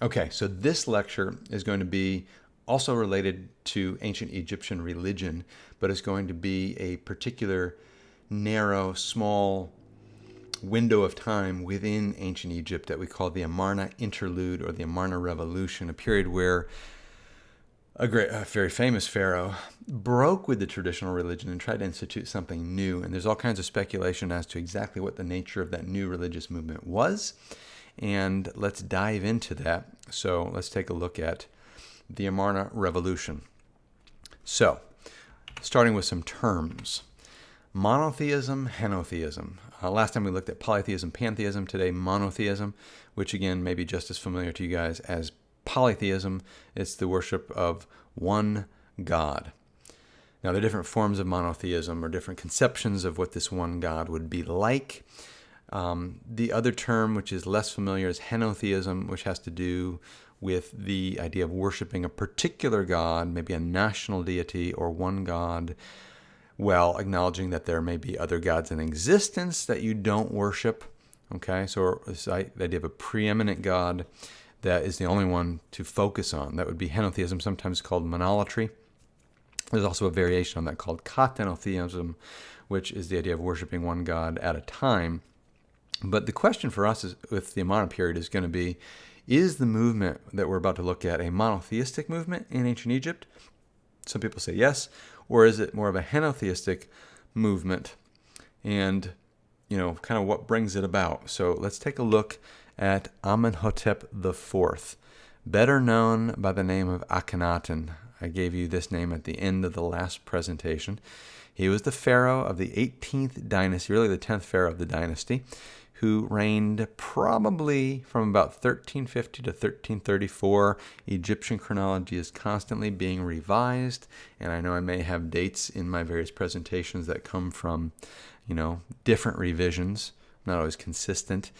Okay, so this lecture is going to be also related to ancient Egyptian religion, but it's going to be a particular narrow, small window of time within ancient Egypt that we call the Amarna Interlude or the Amarna Revolution, a period where a very famous pharaoh broke with the traditional religion and tried to institute something new. And there's all kinds of speculation as to exactly what the nature of that new religious movement was. And let's dive into that. So let's take a look at the Amarna Revolution. So, starting with some terms. Monotheism, henotheism. Last time we looked at polytheism, pantheism. Today, monotheism, which again may be just as familiar to you guys as polytheism. It's the worship of one God. Now, there are different forms of monotheism or different conceptions of what this one God would be like. The other term, which is less familiar, is henotheism, which has to do with the idea of worshiping a particular God, maybe a national deity or one God, while acknowledging that there may be other gods in existence that you don't worship. Okay, so the idea of a preeminent God that is the only one to focus on. That would be henotheism, sometimes called monolatry. There's also a variation on that called katenotheism, which is the idea of worshiping one God at a time. But the question for us is, with the Amarna period is going to be, is the movement that we're about to look at a monotheistic movement in ancient Egypt? Some people say yes. Or is it more of a henotheistic movement? And, kind of what brings it about. So let's take a look at Amenhotep IV, better known by the name of Akhenaton. I gave you this name at the end of the last presentation. He was the pharaoh of the 18th dynasty, really the 10th pharaoh of the dynasty, who reigned probably from about 1350 to 1334. Egyptian chronology is constantly being revised, and I know I may have dates in my various presentations that come from, different revisions, not always consistent.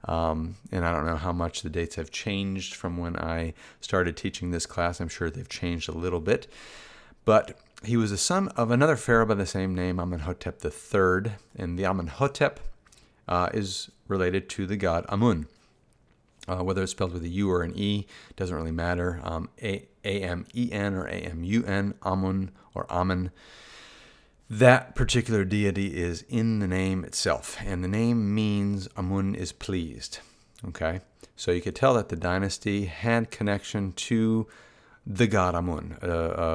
And I don't know how much the dates have changed from when I started teaching this class. I'm sure they've changed a little bit. But he was the son of another pharaoh by the same name, Amenhotep III. And the Amenhotep is related to the god Amun. Whether it's spelled with a U or an E, doesn't really matter. A-M-E-N or A-M-U-N, Amun or Amen. That particular deity is in the name itself, and the name means Amun is pleased. Okay, so you could tell that the dynasty had connection to the god Amun.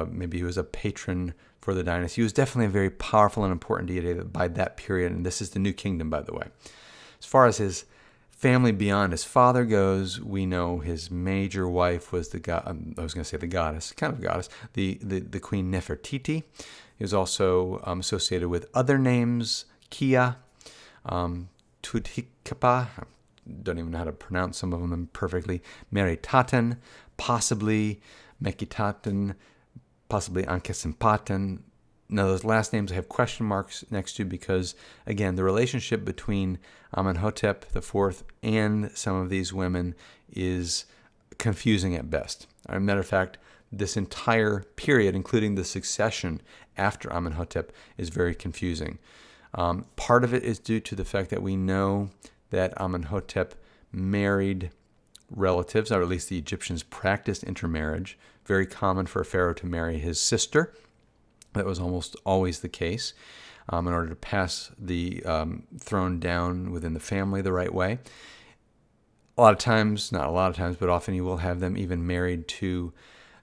Maybe he was a patron for the dynasty. He was definitely a very powerful and important deity by that period, and this is the New Kingdom, by the way. As far as his family beyond his father goes, we know his major wife was the goddess, kind of goddess, the Queen Nefertiti. He was also associated with other names, Kia, Tudhikapa, don't even know how to pronounce some of them perfectly, Meritaten, possibly Mekitaten, possibly Ankesimpaten. Now, those last names I have question marks next to because, again, the relationship between Amenhotep IV and some of these women is confusing at best. As a matter of fact, this entire period, including the succession after Amenhotep, is very confusing. Part of it is due to the fact that we know that Amenhotep married relatives, or at least the Egyptians practiced intermarriage. Very common for a pharaoh to marry his sister. That was almost always the case in order to pass the throne down within the family the right way. A lot of times, not a lot of times, but often you will have them even married to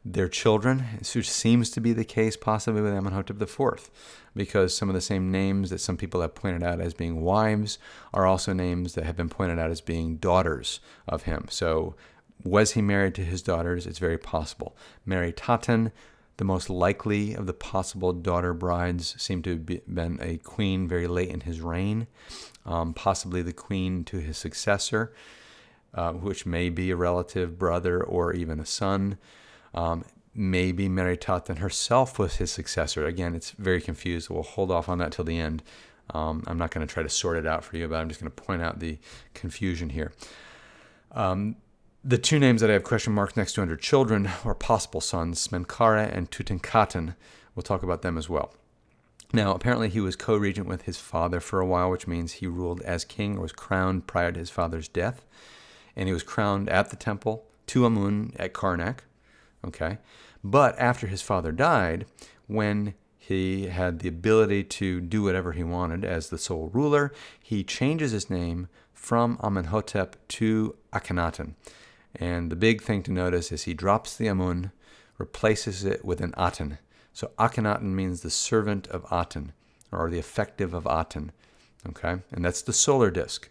their children, which seems to be the case possibly with Amenhotep IV, because some of the same names that some people have pointed out as being wives are also names that have been pointed out as being daughters of him. So was he married to his daughters? It's very possible. Meritaten, the most likely of the possible daughter brides, seemed to have been a queen very late in his reign, possibly the queen to his successor, which may be a relative, brother, or even a son. Maybe Meritaten herself was his successor. Again, it's very confused. We'll hold off on that till the end. I'm not going to try to sort it out for you, but I'm just going to point out the confusion here. The two names that I have question marks next to under children are possible sons, Menkaure and Tutankhaten. We'll talk about them as well. Now, apparently he was co-regent with his father for a while, which means he ruled as king or was crowned prior to his father's death. And he was crowned at the temple to Amun at Karnak. Okay, but after his father died, when he had the ability to do whatever he wanted as the sole ruler, he changes his name from Amenhotep to Akhenaton. And the big thing to notice is he drops the Amun, replaces it with an ATEN. So Akhenaton means the servant of ATEN, or the effective of ATEN. Okay, and that's the solar disk.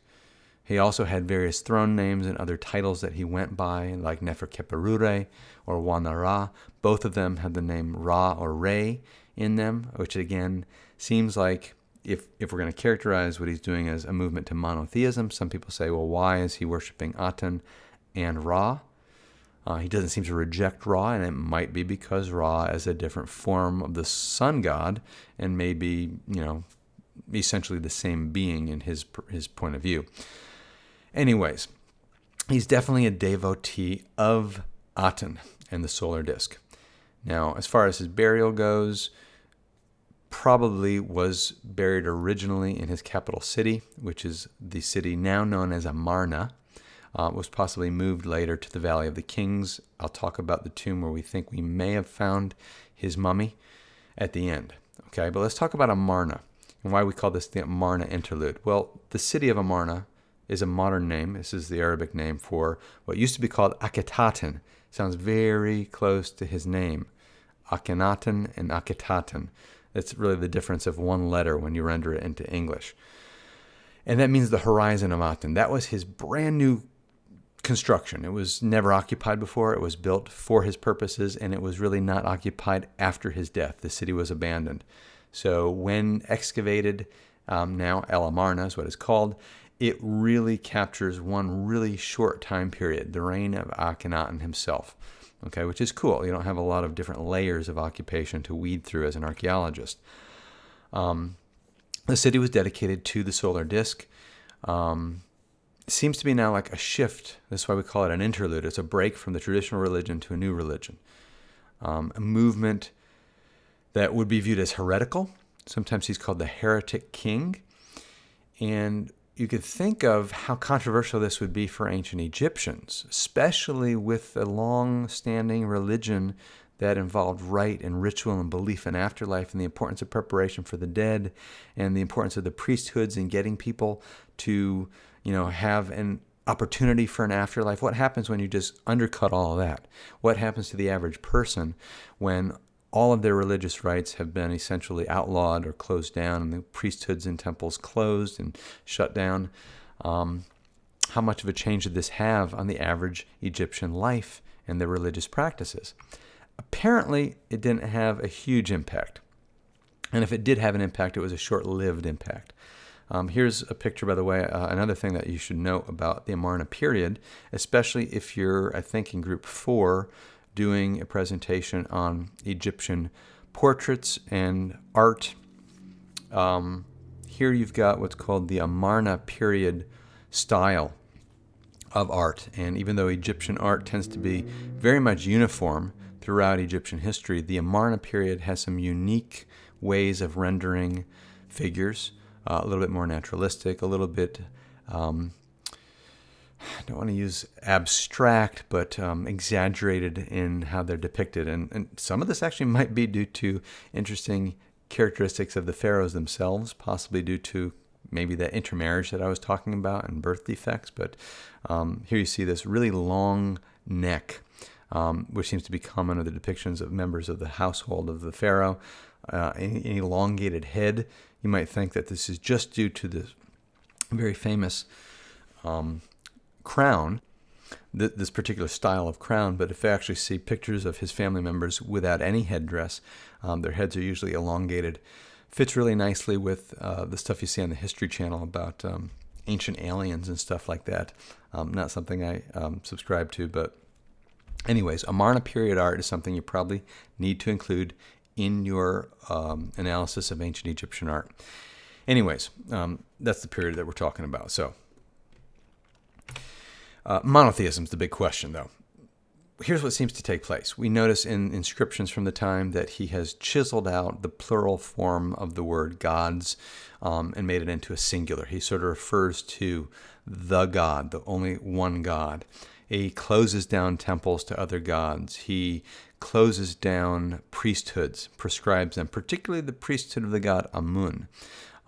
He also had various throne names and other titles that he went by, like Neferkeperure or Wanara. Both of them had the name Ra or Re in them, which again seems like if we're going to characterize what he's doing as a movement to monotheism, some people say, well, why is he worshiping Aten and Ra? He doesn't seem to reject Ra, and it might be because Ra is a different form of the sun god and maybe, essentially the same being in his point of view. Anyways, he's definitely a devotee of Aten and the solar disk. Now, as far as his burial goes, probably was buried originally in his capital city, which is the city now known as Amarna. Was possibly moved later to the Valley of the Kings. I'll talk about the tomb where we think we may have found his mummy at the end. Okay, but let's talk about Amarna and why we call this the Amarna Interlude. Well, the city of Amarna is a modern name. This is the Arabic name for what used to be called Akhenaton. Sounds very close to his name. Akhenaton and Akhenaton. That's really the difference of one letter when you render it into English. And that means the horizon of Aten. That was his brand new construction. It was never occupied before. It was built for his purposes, and it was really not occupied after his death. The city was abandoned. So when excavated, now El Amarna is what it's called, it really captures one really short time period, the reign of Akhenaton himself, okay, which is cool. You don't have a lot of different layers of occupation to weed through as an archaeologist. The city was dedicated to the solar disk. Seems to be now like a shift. That's why we call it an interlude. It's a break from the traditional religion to a new religion. A movement that would be viewed as heretical. Sometimes he's called the heretic king. And you could think of how controversial this would be for ancient Egyptians, especially with a long-standing religion that involved rite and ritual and belief in afterlife and the importance of preparation for the dead and the importance of the priesthoods and getting people to, have an opportunity for an afterlife. What happens when you just undercut all of that? What happens to the average person when all of their religious rites have been essentially outlawed or closed down and the priesthoods and temples closed and shut down? How much of a change did this have on the average Egyptian life and their religious practices? Apparently, it didn't have a huge impact. And if it did have an impact, it was a short-lived impact. Here's a picture, by the way, another thing that you should know about the Amarna period, especially if you're, I think, in group 4, doing a presentation on Egyptian portraits and art. Here you've got what's called the Amarna period style of art. And even though Egyptian art tends to be very much uniform throughout Egyptian history, the Amarna period has some unique ways of rendering figures, a little bit more naturalistic, a little bit, I don't want to use abstract, but exaggerated in how they're depicted. And some of this actually might be due to interesting characteristics of the pharaohs themselves, possibly due to maybe that intermarriage that I was talking about and birth defects. But here you see this really long neck, which seems to be common with the depictions of members of the household of the pharaoh. An elongated head. You might think that this is just due to this very famous crown, this particular style of crown, but if you actually see pictures of his family members without any headdress, their heads are usually elongated. Fits really nicely with the stuff you see on the History Channel about ancient aliens and stuff like that. Not something I subscribe to, but anyways, Amarna period art is something you probably need to include in your analysis of ancient Egyptian art. Anyways, that's the period that we're talking about. So, monotheism is the big question, though. Here's what seems to take place. We notice in inscriptions from the time that he has chiseled out the plural form of the word gods and made it into a singular. He sort of refers to the God, the only one God. He closes down temples to other gods. He closes down priesthoods, prescribes them, particularly the priesthood of the god Amun.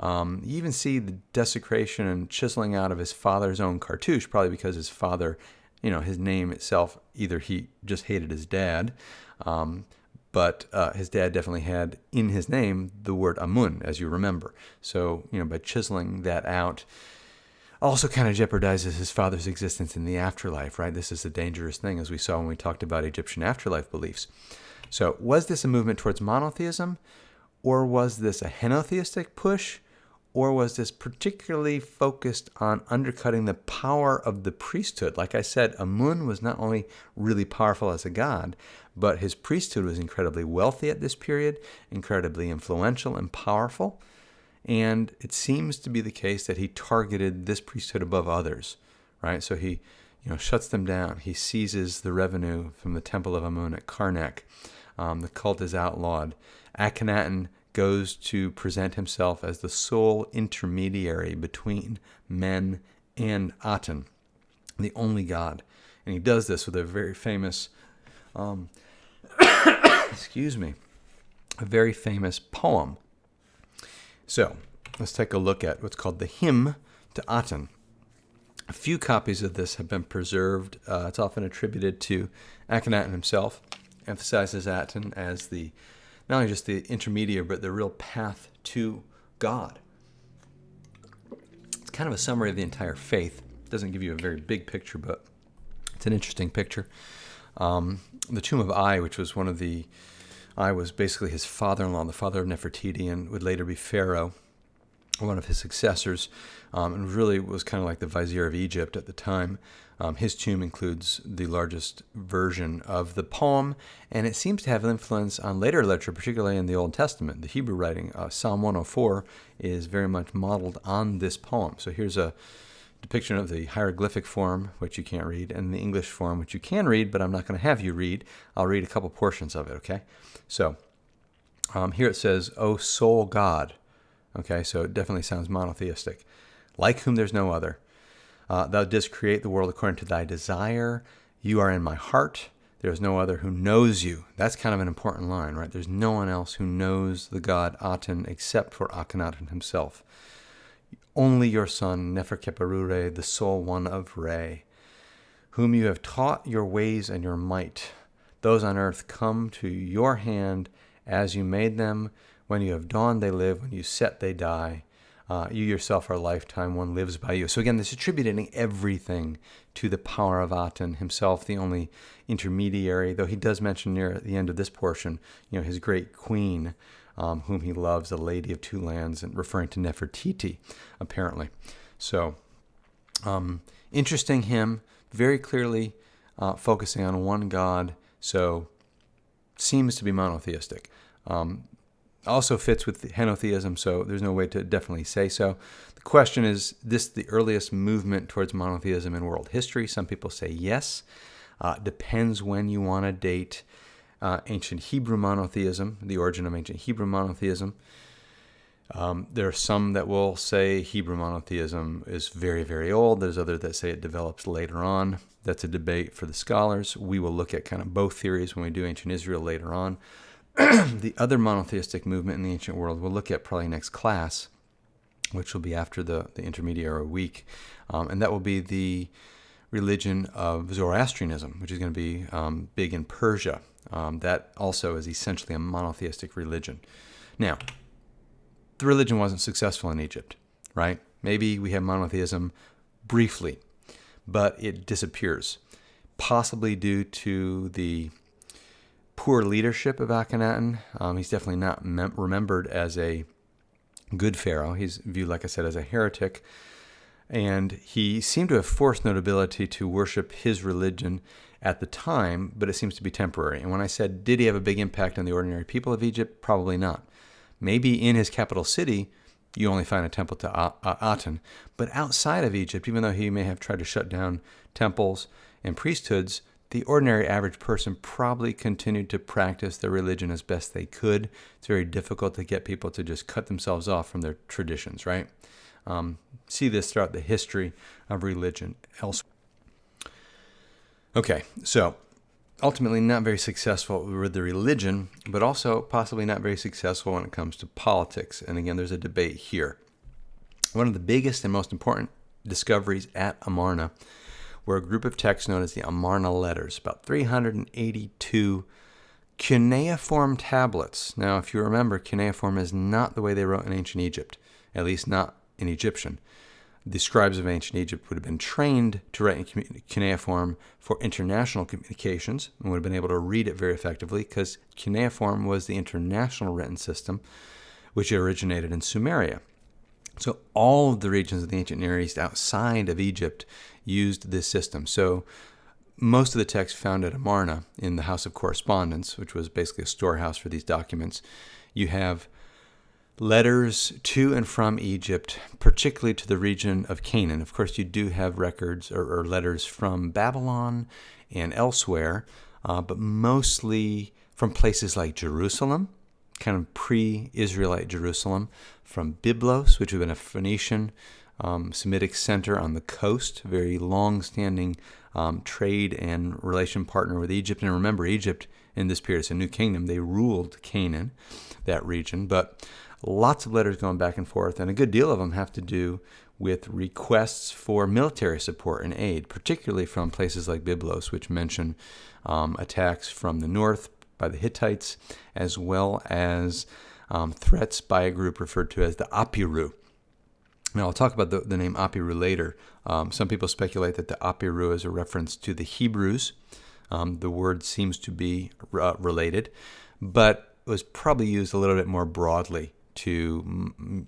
You even see the desecration and chiseling out of his father's own cartouche, probably because his father, his name itself, either he just hated his dad, but his dad definitely had in his name the word Amun, as you remember. So, by chiseling that out, also kind of jeopardizes his father's existence in the afterlife, right? This is a dangerous thing, as we saw when we talked about Egyptian afterlife beliefs. So was this a movement towards monotheism, or was this a henotheistic push, or was this particularly focused on undercutting the power of the priesthood? Like I said, Amun was not only really powerful as a god, but his priesthood was incredibly wealthy at this period, incredibly influential and powerful. And it seems to be the case that he targeted this priesthood above others, right? So he, shuts them down. He seizes the revenue from the temple of Amun at Karnak. The cult is outlawed. Akhenaton goes to present himself as the sole intermediary between men and Aten, the only god. And he does this with a very famous, a very famous poem. So let's take a look at what's called the Hymn to Aten. A few copies of this have been preserved. It's often attributed to Akhenaton himself. Emphasizes Aten as not only just the intermediary, but the real path to God. It's kind of a summary of the entire faith. It doesn't give you a very big picture, but it's an interesting picture. The tomb of Ai, which was Ai was basically his father-in-law, the father of Nefertiti, and would later be Pharaoh, one of his successors, and really was kind of like the vizier of Egypt at the time. His tomb includes the largest version of the poem, and it seems to have influence on later literature, particularly in the Old Testament. The Hebrew writing, Psalm 104, is very much modeled on this poem. So here's a depiction of the hieroglyphic form, which you can't read, and the English form, which you can read, but I'm not going to have you read. I'll read a couple portions of it, okay? So here it says, O sole God. Okay, so it definitely sounds monotheistic. Like whom there's no other. Thou didst create the world according to thy desire. You are in my heart. There is no other who knows you. That's kind of an important line, right? There's no one else who knows the god Aten except for Akhenaton himself. Only your son, Neferkeperure, the sole one of Re, whom you have taught your ways and your might. Those on earth come to your hand as you made them. When you have dawned, they live. When you set, they die. You yourself are lifetime. One lives by you. So again, this is attributing everything to the power of Aten himself, the only intermediary, though he does mention near the end of this portion, his great queen, whom he loves, the lady of two lands, and referring to Nefertiti, apparently. So, interesting hymn, very clearly focusing on one God, so seems to be monotheistic. Also fits with henotheism, so there's no way to definitely say so. The question is this the earliest movement towards monotheism in world history? Some people say yes. Depends when you want to date ancient Hebrew monotheism, the origin of ancient Hebrew monotheism. There are some that will say Hebrew monotheism is very, very old. There's others that say it develops later on. That's a debate for the scholars. We will look at kind of both theories when we do ancient Israel later on. The other monotheistic movement in the ancient world we'll look at probably next class, which will be after the intermediary week, and that will be the religion of Zoroastrianism, which is going to be big in Persia. That also is essentially a monotheistic religion. Now, the religion wasn't successful in Egypt, right? Maybe we have monotheism briefly, but it disappears, possibly due to the poor leadership of Akhenaton. He's definitely not remembered as a good pharaoh. He's viewed, like I said, as a heretic. And he seemed to have forced notability to worship his religion at the time, but it seems to be temporary. And when I said, did he have a big impact on the ordinary people of Egypt? Probably not. Maybe in his capital city, you only find a temple to Aten. But outside of Egypt, even though he may have tried to shut down temples and priesthoods, the ordinary average person probably continued to practice their religion as best they could. It's very difficult to get people to just cut themselves off from their traditions, right? See this throughout the history of religion elsewhere. Okay, so ultimately not very successful with the religion, but also possibly not very successful when it comes to politics. And again, there's a debate here. One of the biggest and most important discoveries at Amarna were a group of texts known as the Amarna letters, about 382 cuneiform tablets. Now, if you remember, cuneiform is not the way they wrote in ancient Egypt, at least not in Egyptian. The scribes of ancient Egypt would have been trained to write in cuneiform for international communications and would have been able to read it very effectively because cuneiform was the international written system which originated in Sumeria. So all of the regions of the ancient Near East outside of Egypt used this system. So most of the texts found at Amarna in the House of Correspondence, which was basically a storehouse for these documents, you have letters to and from Egypt, particularly to the region of Canaan. Of course, you do have records or letters from Babylon and elsewhere, but mostly from places like Jerusalem, kind of pre-Israelite Jerusalem, from Byblos, which would have been a Phoenician Semitic center on the coast, very long-standing trade and relation partner with Egypt. And remember, Egypt in this period is a new kingdom. They ruled Canaan, that region, but lots of letters going back and forth, and a good deal of them have to do with requests for military support and aid, particularly from places like Byblos, which mention attacks from the north by the Hittites, as well as threats by a group referred to as the Apiru. Now, I'll talk about the name Apiru later. Some people speculate that the Apiru is a reference to the Hebrews. The word seems to be related, but was probably used a little bit more broadly to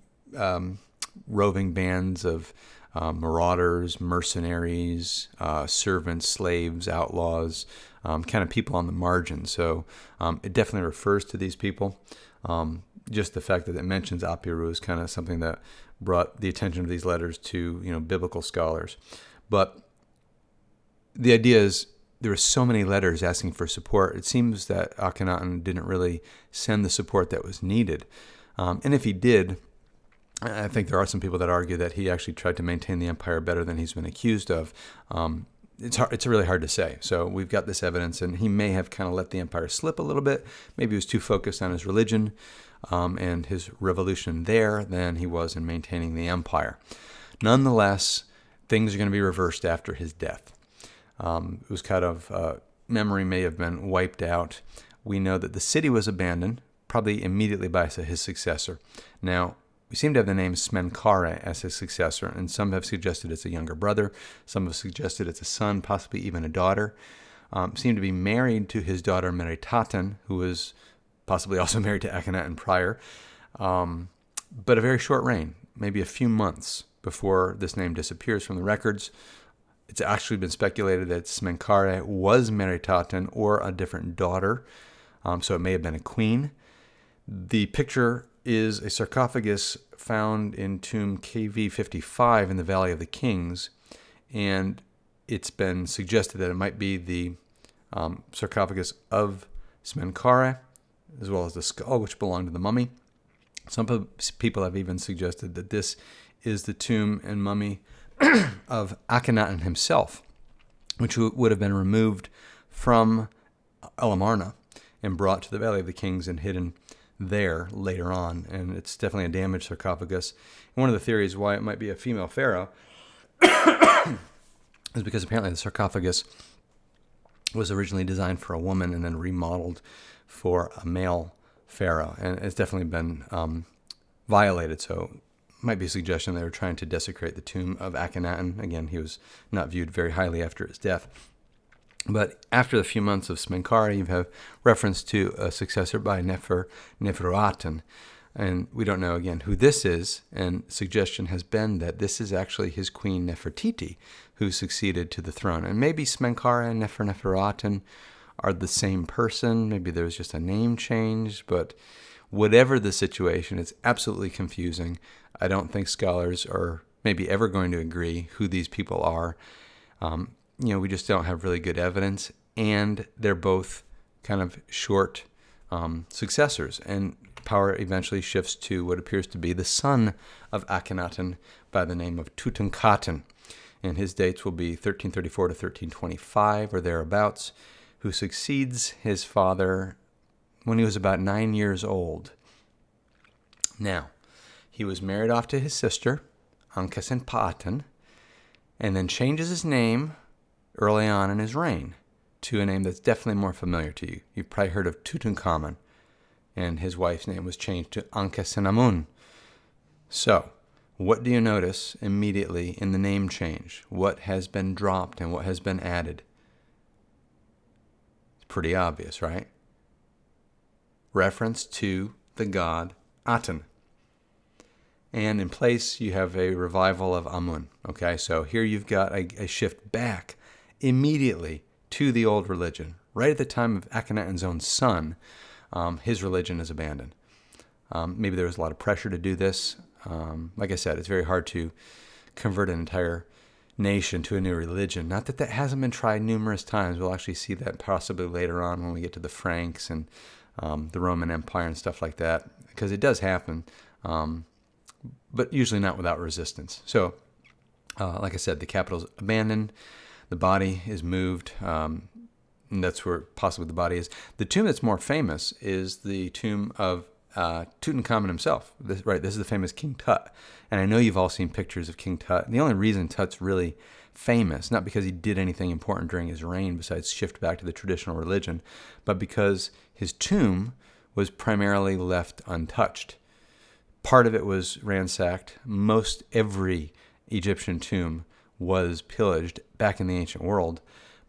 roving bands of marauders, mercenaries, servants, slaves, outlaws, kind of people on the margin. So it definitely refers to these people. Just the fact that it mentions Apiru is kind of something that brought the attention of these letters to biblical scholars. But the idea is there were so many letters asking for support. It seems that Akhenaton didn't really send the support that was needed. And if he did, I think there are some people that argue that he actually tried to maintain the empire better than he's been accused of. It's really hard to say. So we've got this evidence, and he may have kind of let the empire slip a little bit. Maybe he was too focused on his religion and his revolution there than he was in maintaining the empire. Nonetheless, things are going to be reversed after his death. It was kind of, memory may have been wiped out. We know that the city was abandoned, probably immediately by his successor. Now, we seem to have the name Smenkhare as his successor, and some have suggested it's a younger brother. Some have suggested it's a son, possibly even a daughter. Seemed to be married to his daughter Amenhotep, who was possibly also married to Akhenaton prior. But a very short reign, maybe a few months before this name disappears from the records. It's actually been speculated that Smenkhare was Amenhotep or a different daughter, so it may have been a queen. The picture is a sarcophagus found in tomb KV 55 in the Valley of the Kings, and it's been suggested that it might be the sarcophagus of Smenkhare, as well as the skull, which belonged to the mummy. Some people have even suggested that this is the tomb and mummy of Akhenaton himself, which would have been removed from El Amarna and brought to the Valley of the Kings and hidden there later on. And it's definitely a damaged sarcophagus. And one of the theories why it might be a female pharaoh is because apparently the sarcophagus was originally designed for a woman and then remodeled for a male pharaoh. And it's definitely been violated. So it might be a suggestion they were trying to desecrate the tomb of Akhenaton. Again, he was not viewed very highly after his death. But after the few months of Smenkhare, you have reference to a successor by Neferuaten. And we don't know, again, who this is. And suggestion has been that this is actually his queen Nefertiti, who succeeded to the throne. And maybe Smenkhare and Neferuaten are the same person. Maybe there's just a name change. But whatever the situation, it's absolutely confusing. I don't think scholars are maybe ever going to agree who these people are. We just don't have really good evidence, and they're both kind of short successors, and power eventually shifts to what appears to be the son of Akhenaton by the name of Tutankhaten. and his dates will be 1334 to 1325 or thereabouts, who succeeds his father when he was about 9 years old. Now, he was married off to his sister, Akhenaton, and then changes his name early on in his reign to a name that's definitely more familiar to you. You've probably heard of Tutankhamun, and his wife's name was changed to Ankhesenamun. So, what do you notice immediately in the name change? What has been dropped and what has been added? It's pretty obvious, right? Reference to the god ATEN. And in place, you have a revival of Amun. Okay, so here you've got a shift back immediately to the old religion. Right at the time of Akhenaton's own son, his religion is abandoned. Maybe there was a lot of pressure to do this. Like I said, it's very hard to convert an entire nation to a new religion. Not that that hasn't been tried numerous times. We'll actually see that possibly later on when we get to the Franks and the Roman Empire and stuff like that, because it does happen. But usually not without resistance. So, like I said, the capital's abandoned, the body is moved, and that's where possibly the body is. The tomb that's more famous is the tomb of Tutankhamun himself. This is the famous King Tut. And I know you've all seen pictures of King Tut. And the only reason Tut's really famous, not because he did anything important during his reign besides shift back to the traditional religion, but because his tomb was primarily left untouched. Part of it was ransacked. Most every Egyptian tomb was pillaged back in the ancient world,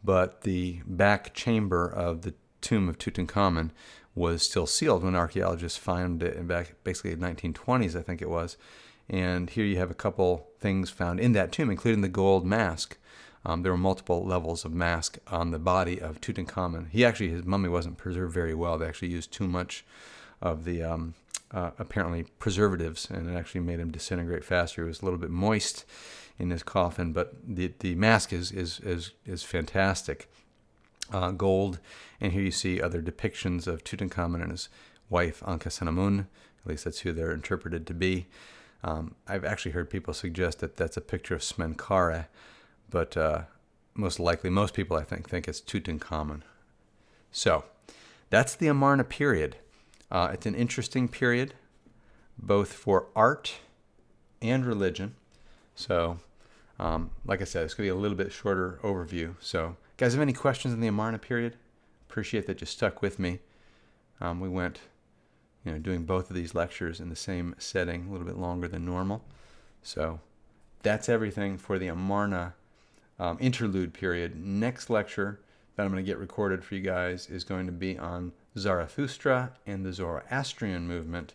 but the back chamber of the tomb of Tutankhamun was still sealed when archaeologists found it in back basically in the 1920s, I think it was. And here you have a couple things found in that tomb, including the gold mask. There were multiple levels of mask on the body of Tutankhamun. His mummy wasn't preserved very well. They actually used too much of the apparently preservatives, and it actually made him disintegrate faster. It was a little bit moist in his coffin, but the mask is fantastic. Gold, and here you see other depictions of Tutankhamun and his wife Ankhesenamun. At least that's who they're interpreted to be. I've actually heard people suggest that that's a picture of Smenkhare, but most likely, most people I think it's Tutankhamun. So that's the Amarna period. It's an interesting period, both for art and religion. So, like I said, it's going to be a little bit shorter overview. So, guys, have any questions on the Amarna period? Appreciate that you stuck with me. We went, doing both of these lectures in the same setting, a little bit longer than normal. So, that's everything for the Amarna interlude period. Next lecture that I'm going to get recorded for you guys is going to be on Zarathustra and the Zoroastrian movement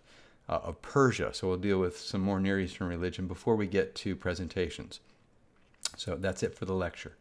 of Persia. So we'll deal with some more Near Eastern religion before we get to presentations. So that's it for the lecture.